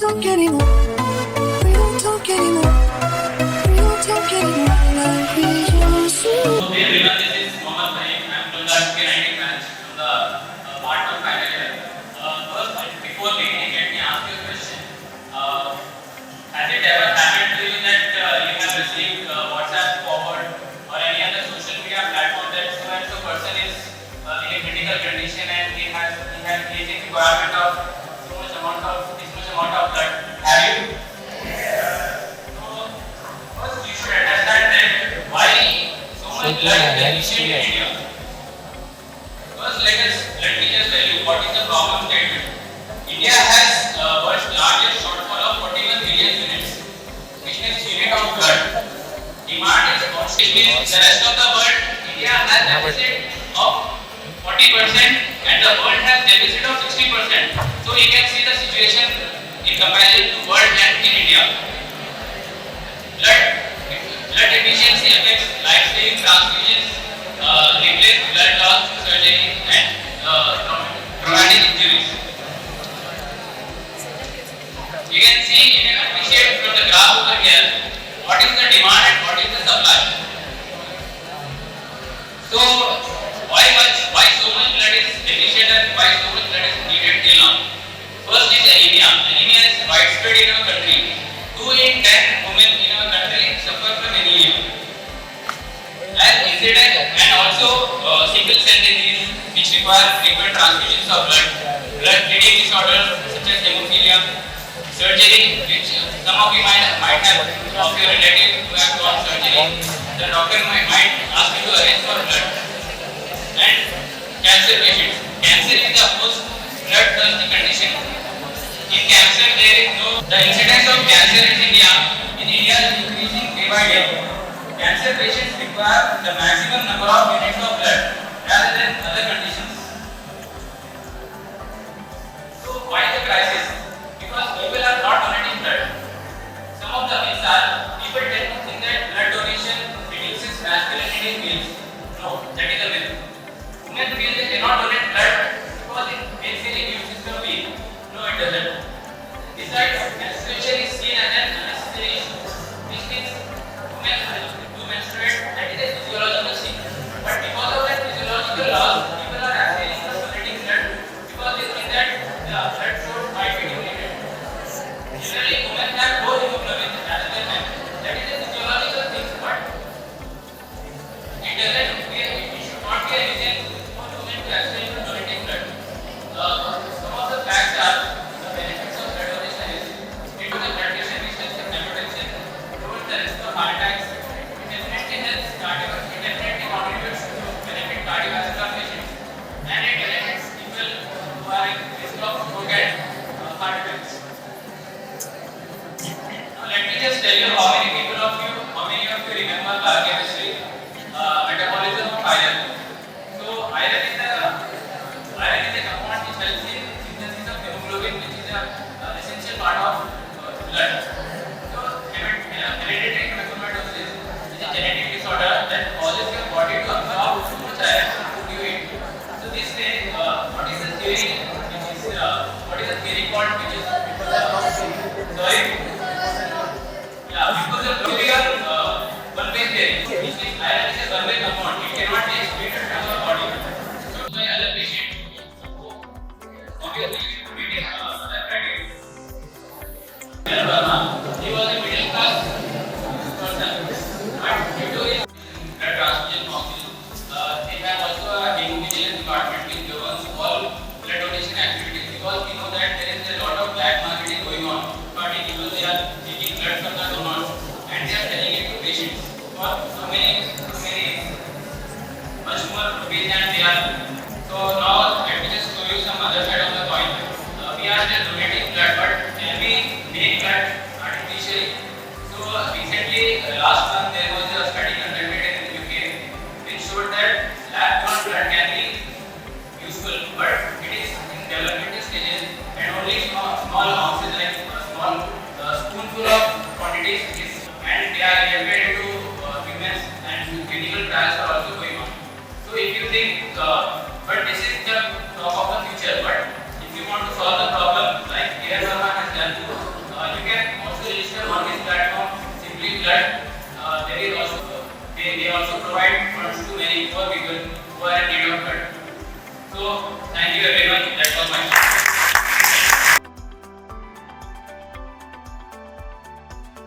talk anymore. We don't talk anymore. We don't talk anymore. Like we used to. So dear everyone, this is Mohammed Fahim. I am from the K19 branch from the part of final year. First, before beginning, let me ask you a question. Has it ever happened to you that you have received WhatsApp forward or any other social media platform that so and so person is in a critical condition and he is in requirement of this much amount of blood? Have you? So first you should understand that why so much blood is deficient in India. First, let me just tell you what is the problem statement. India has world's largest shortfall of 41 billion units, which means unit of blood. Demand is constant. The rest of the world, India has deficit of 40% and the world has deficit of 60%. So you can see the situation in comparison to world and in India. Blood deficiency affects life-saving transfusions, replace blood loss through surgery and traumatic injuries. You can see in an appreciate from the graph over here what is the demand and what is the supply. So why so much blood is deficient and why so much blood is needed till now? First is anemia. Anemia is widespread in our country. 2 in 10 women in our country suffer from anemia. As incident and also sickle cell disease, which require frequent transfusions of blood bleeding disorders such as hemophilia, surgery, which some of you might have of your relatives who have gone surgery. The doctor might ask you to arrange for blood. And cancer patients. Cancer is the most bloodthirsty condition. In cancer, there is no. The incidence of cancer in India is increasing day by day. Cancer patients require the maximum number of units of blood rather than other conditions. So why the crisis? Because people are not donating blood. Some of the myths are people tend to think that blood donation reduces masculinity in males. No, that is a myth. Women feel they cannot donate blood because it makes their immune system weak. No, it doesn't. Besides, menstruation is seen as an unnecessary issue, which means women do menstruate, that is a physiological thing. But because of that physiological loss, people are abstaining from donating blood because they think that the blood source might be depleted. Generally, women have low hemoglobin rather than men. That is a physiological thing, but it doesn't. It should not be a reason for women to abstain from donating blood. Some of the facts are the benefits of blood donation is reduce the blood pressure, resistance and hypertension, lowers the risk of heart attacks. It definitely contributes to benefit cardiovascular patients, and it benefits people who are at risk of stroke and heart attacks. Now let me just tell you how many of you remember biochemistry, metabolism of iron. So iron is a compound which helps in synthesis of hemoglobin, which is an essential part of blood. So hereditary hemochromatosis is a genetic disorder that causes your body to absorb too much iron from food you eat. So this way, what is the theory called, which is because of nuclear one-way theory, which means iron is a one-way compound. It cannot be excreted from our body. So my other patient, obviously meeting other criteria. He was a middle class person, but due to his blood transfusion oxygen, they have also a hemophilia department which governs all blood donation activities, because we know that there is a lot of black marketing going on. People, they are taking blood from the donors and they are selling it to patients for so many much more rupees than they are. So now let me just show you some other side of the coin. We are just donating blood, but can we make blood artificially? So recently, last month, there was a study conducted in the UK which showed that lab-grown blood can be useful, but it is in developmental stages and only small amounts, like small spoonful of quantities is, and they are injected into humans, and clinical trials are also going on. So if you think, but this is the talk of the future, but if you want to solve the problem, like Kiran Verma has there is also they also provide funds to many poor people who are in need of blood. So thank you everyone. That was my.